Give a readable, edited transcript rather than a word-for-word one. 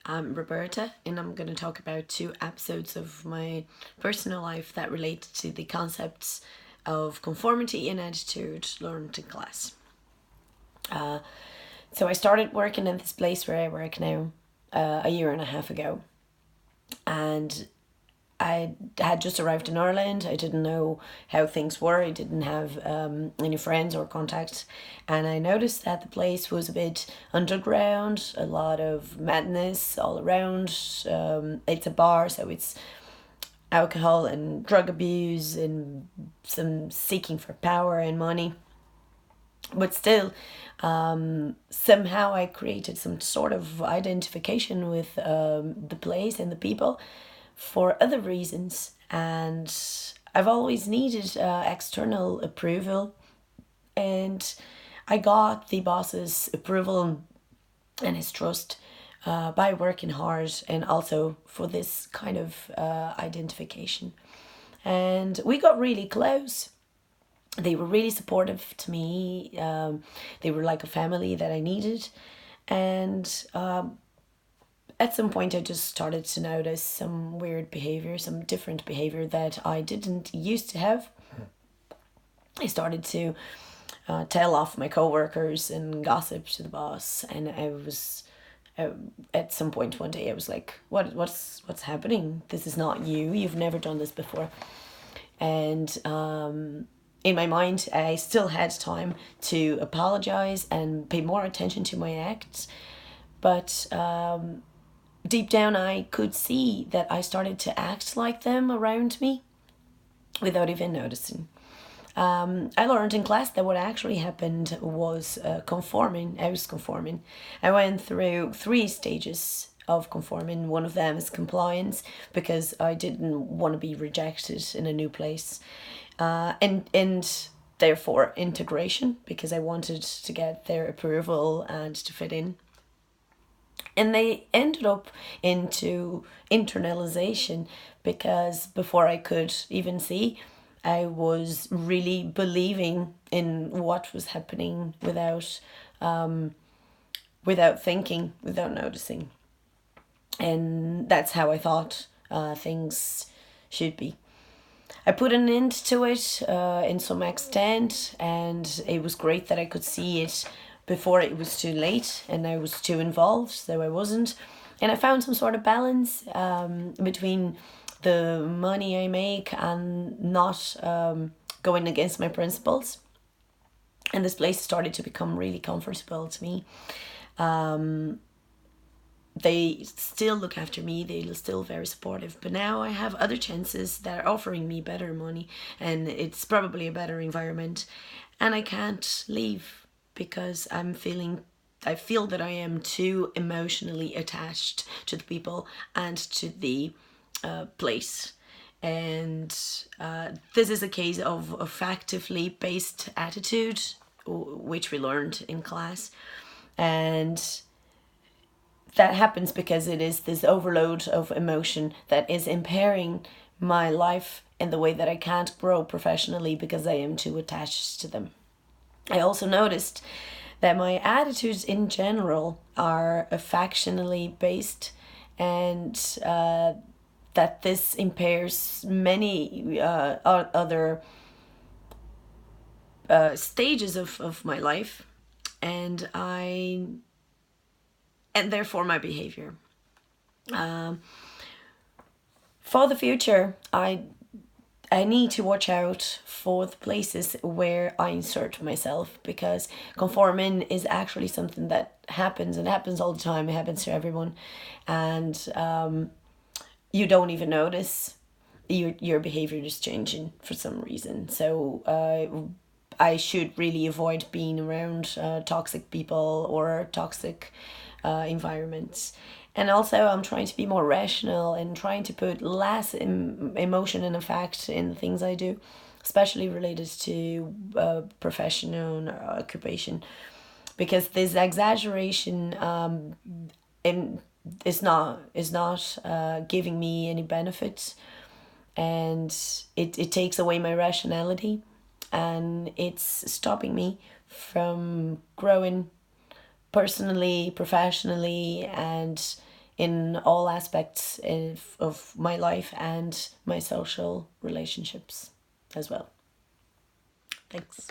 I'm Roberta, and I'm going to talk about 2 episodes of my personal life that relate to the concepts of conformity and attitude learned in class. So I started working in this place where I work now a year and a half ago, and I had just arrived in Ireland. I didn't know how things were. I didn't have any friends or contacts. And I noticed that the place was a bit underground, a lot of madness all around. It's a bar, so it's alcohol and drug abuse and some seeking for power and money. But still, somehow I created some sort of identification with the place and the people for other reasons. And I've always needed external approval, and I got the boss's approval and his trust by working hard and also for this kind of identification. And we got really close. They were really supportive to me. They were like a family that I needed. And at some point, I just started to notice some weird behavior, some different behavior that I didn't used to have. I started to tell off my coworkers and gossip to the boss, and I was at some point one day I was like, what's happening? This is not you. You've never done this before. And in my mind, I still had time to apologize and pay more attention to my acts, but deep down I could see that I started to act like them around me without even noticing. I learned in class that what actually happened was conforming. I was conforming. I went through 3 stages of conforming. One of them is compliance, because I didn't want to be rejected in a new place, and therefore integration, because I wanted to get their approval and to fit in. And they ended up into internalization, because before I could even see, I was really believing in what was happening without thinking, without noticing. And that's how I thought things should be. I put an end to it in some extent, and it was great that I could see it before it was too late and I was too involved, so I wasn't. And I found some sort of balance between the money I make and not going against my principles. And this place started to become really comfortable to me. They still look after me, they're still very supportive, but now I have other chances that are offering me better money, and it's probably a better environment, and I can't leave because I feel that I am too emotionally attached to the people and to the place. And this is a case of a factively based attitude, which we learned in class. And that happens because it is this overload of emotion that is impairing my life in the way that I can't grow professionally because I am too attached to them. I also noticed that my attitudes in general are factionally based, and that this impairs many other stages of my life, and therefore my behavior. For the future, I need to watch out for the places where I insert myself, because conforming is actually something that happens, and happens all the time. It happens to everyone, and you don't even notice your behavior is changing for some reason. So I should really avoid being around toxic people or toxic environments. And also, I'm trying to be more rational and trying to put less emotion and effect in the things I do, especially related to professional occupation, because this exaggeration is not giving me any benefits, and it takes away my rationality, and it's stopping me from growing personally, professionally, and in all aspects of my life and my social relationships as well. Thanks.